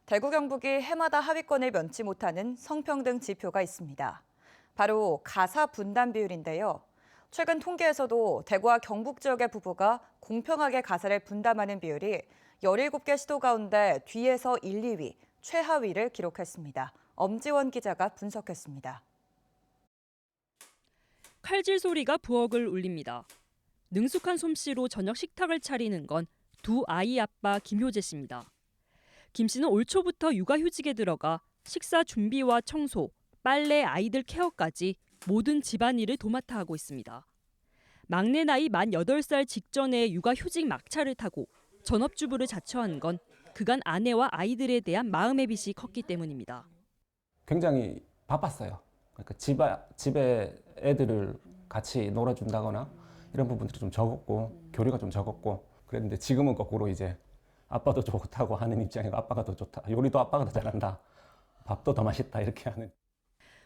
대구 경북이 해마다 하위권을 면치 못하는 성평등 지표가 있습니다. 바로 가사 분담 비율인데요. 최근 통계에서도 대구와 경북 지역의 부부가 공평하게 가사를 분담하는 비율이 17개 시도 가운데 뒤에서 1, 2위, 최하위를 기록했습니다. 엄지원 기자가 분석했습니다. 칼질 소리가 부엌을 울립니다. 능숙한 솜씨로 저녁 식탁을 차리는 건 두 아이 아빠 김효재 씨입니다. 김 씨는 올 초부터 육아휴직에 들어가 식사 준비와 청소, 빨래, 아이들 케어까지 모든 집안일을 도맡아 하고 있습니다. 막내 나이 만 8살 직전에 육아휴직 막차를 타고 전업주부를 자처한 건 그간 아내와 아이들에 대한 마음의 빚이 컸기 때문입니다. 굉장히 바빴어요. 그러니까 집에 애들을 같이 놀아준다거나 이런 부분들이 좀 적었고 교류가 좀 적었고 그랬는데 지금은 거꾸로 이제 아빠도 좋다고 하는 입장이고 아빠가 더 좋다. 요리도 아빠가 더 잘한다. 밥도 더 맛있다 이렇게 하는.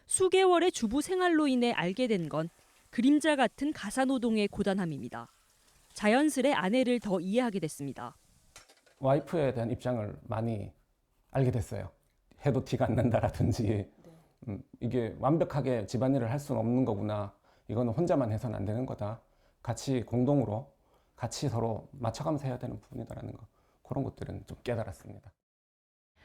수개월의 주부 생활로 인해 알게 된 건 그림자 같은 가사노동의 고단함입니다. 자연스레 아내를 더 이해하게 됐습니다. 와이프에 대한 입장을 많이 알게 됐어요. 해도 티가 안 난다라든지 이게 완벽하게 집안일을 할 수는 없는 거구나. 이거는 혼자만 해서는 안 되는 거다. 같이 공동으로 같이 서로 맞춰가면서 해야 되는 부분이다라는 거. 그런 것들은 좀 깨달았습니다.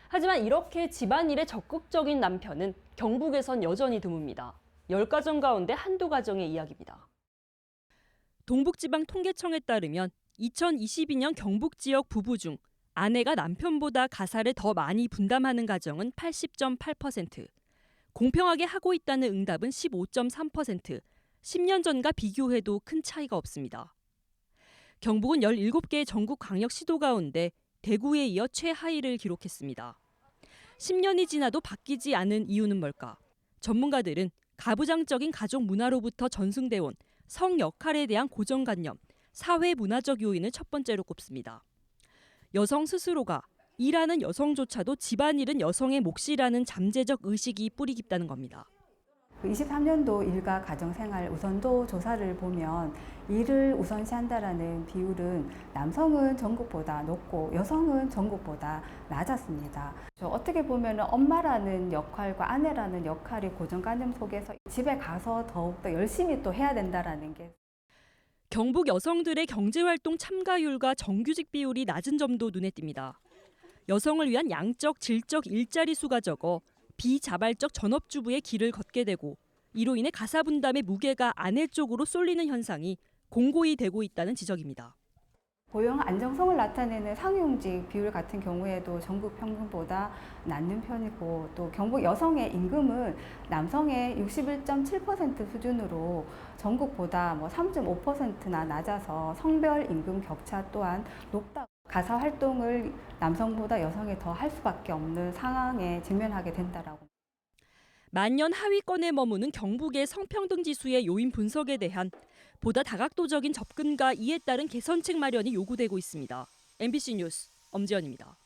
하지만 이렇게 집안일에 적극적인 남편은 경북에선 여전히 드뭅니다. 10가정 가운데 한두 가정의 이야기입니다. 동북지방통계청에 따르면 2022년 경북 지역 부부 중 아내가 남편보다 가사를 더 많이 분담하는 가정은 80.8%, 공평하게 하고 있다는 응답은 15.3%, 10년 전과 비교해도 큰 차이가 없습니다. 경북은 17개의 전국 광역 시도 가운데 대구에 이어 최하위를 기록했습니다. 10년이 지나도 바뀌지 않은 이유는 뭘까? 전문가들은 가부장적인 가족 문화로부터 전승돼 온 성 역할에 대한 고정관념, 사회 문화적 요인을 첫 번째로 꼽습니다. 여성 스스로가 일하는 여성조차도 집안일은 여성의 몫이라는 잠재적 의식이 뿌리 깊다는 겁니다. 23년도 일과 가정생활 우선도 조사를 보면 일을 우선시한다라는 비율은 남성은 전국보다 높고 여성은 전국보다 낮았습니다. 어떻게 보면 엄마라는 역할과 아내라는 역할이 고정관념 속에서 집에 가서 더욱더 열심히 또 해야 된다라는 게. 경북 여성들의 경제활동 참가율과 정규직 비율이 낮은 점도 눈에 띕니다. 여성을 위한 양적, 질적 일자리 수가 적어 비자발적 전업주부의 길을 걷게 되고 이로 인해 가사 분담의 무게가 아내 쪽으로 쏠리는 현상이 공고히 되고 있다는 지적입니다. 고용 안정성을 나타내는 상용직 비율 같은 경우에도 전국 평균보다 낮은 편이고 또 경북 여성의 임금은 남성의 61.7% 수준으로 전국보다 3.5%나 낮아서 성별 임금 격차 또한 높다. 가사 활동을 남성보다 여성이 더 할 수밖에 없는 상황에 직면하게 된다라고. 만년 하위권에 머무는 경북의 성평등 지수의 요인 분석에 대한 보다 다각도적인 접근과 이에 따른 개선책 마련이 요구되고 있습니다. MBC 뉴스 엄지연입니다.